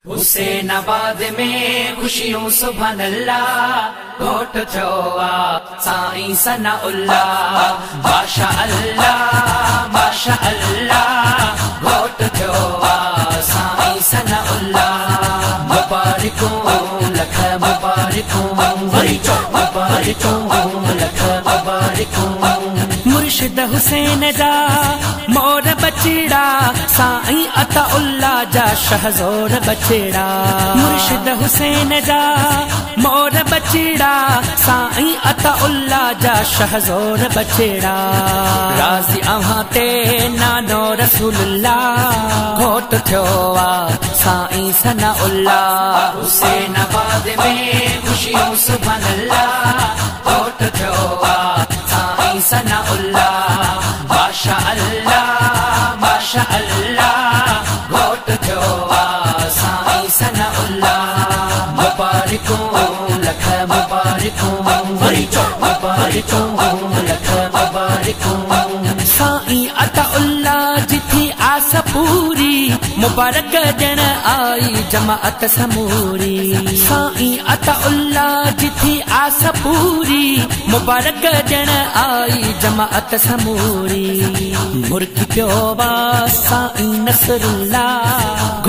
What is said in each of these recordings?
हुसैनाबाद में खुशियों सुभान अल्लाह घोट थियो साईं सनाउल्लाह माशा अल्लाह घोट थियो साईं सनाउल्लाह मुबारकूं लख मुबारकूं लख मुबारकूं मुर्शिद हुसैन जा मोर बचड़ा साईं अताउल्लाह जा शहज़ोर बचड़ा मुर्शिद हुसैन जा मोर बचड़ा साईं अताउल्लाह जा शहज़ोर बचड़ा राज़ी अहां ते नानो रसूलुल्लाह घोट थियो साईं सनाउल्लाह हुसैनाबाद में खुशियों सुभान अल्लाह घोट थियो साईं सनाउल्लाह माशा अल्लाह घोट थियो साईं सनाउल्लाह मुबारकूं लख मुबारकूं लख मुबारकूं साईं अताउल्लाह जिथी आस पूरी मुबारक ॾियण आई जमाअत समूरी साईं अताउल्लाह जिथी आस पूरी मुबारक ॾियण आई जमाअत समूरी मुर्की पियो साईं नसरुल्लाह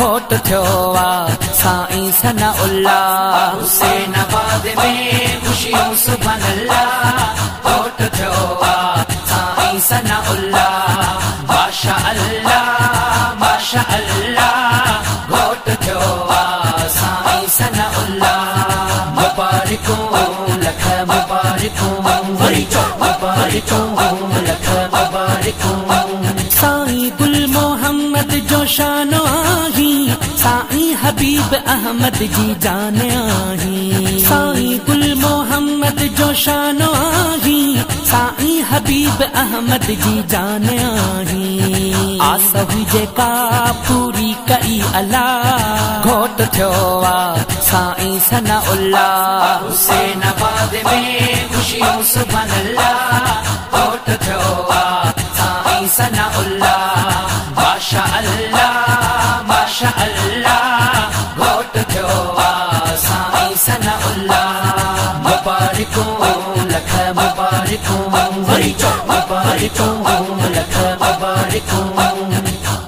घोट थियो साईं सनाउल्लाह हुसैनाबाद में खुशियों सुभान अल्लाह घोट थियो साईं सनाउल्लाह माशा अल्लाह घोट थियो साईं सनाउल्लाह मुबारकूं लख मुबारकूं लख मुबारकूं साईं गुल मोहम्मद जो शान आही साईं हबीब अहमद जी जान आही साईं गुल मोहम्मद जो शान आही साईं हबीब अहमद जी जान आही आस हुई जेका पूरी कई अल्लाह घोट थियो साईं सनाउल्लाह हुसैनाबाद में खुशियों सुभान अल्लाह घोट थियो साईं सनाउल्लाह माशा अल्लाह घोट थियो साईं सनाउल्लाह मुबारकूं लख मुबारकूं लख मुबारकूं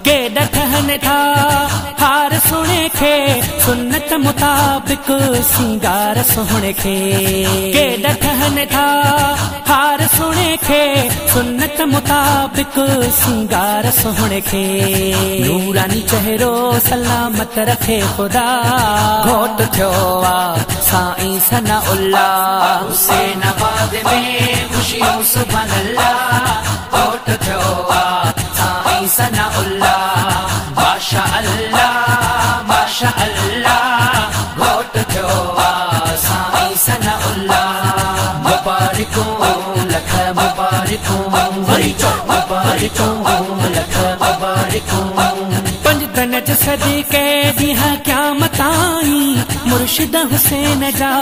के डठहन था हार सुने खे सुन्नत मुताबिक सिंगार सोहणे खे के डठहन था हार सुने खे सुन्नत मुताबिक सिंगार सोहणे खे नूरानी चेहरो सलामत रखे खुदा घोट थियो साईं सनाउल्लाह हुसैनाबाद में खुशियों सुभान अल्लाह घोट थियो साईं सनाउल्लाह माशा अल्लाह घोट थियो साईं सनाउल्लाह मुबारकूं लख मुबारकूं लख मुबारकूं पंजतन ज सदके ॾींहं क़यामत आई मुर्शिद हुसैन जा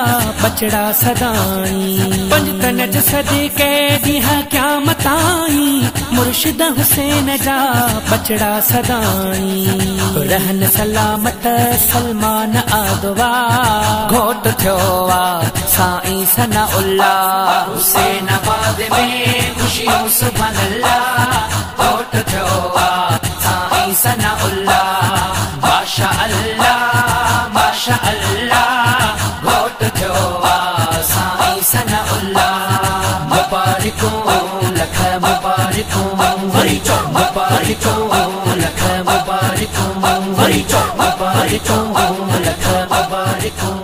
बचड़ा सदाई पंजतन ज सदके ॾींहं क़यामत आई मुर्शिद हुसैन जा बचड़ा सदाई रहन सलामत सलमान आदवा घोट थियो साईं सनाउल्लाह हुसैनाबाद में खुशियों सुभान अल्लाह घोट थियो साईं सनाउल्लाह माशा अल्लाह घोट थियो साईं सनाउल्लाह मुबारकूं लख मुबारकूं लख मुबारकूं लख मुबारकूं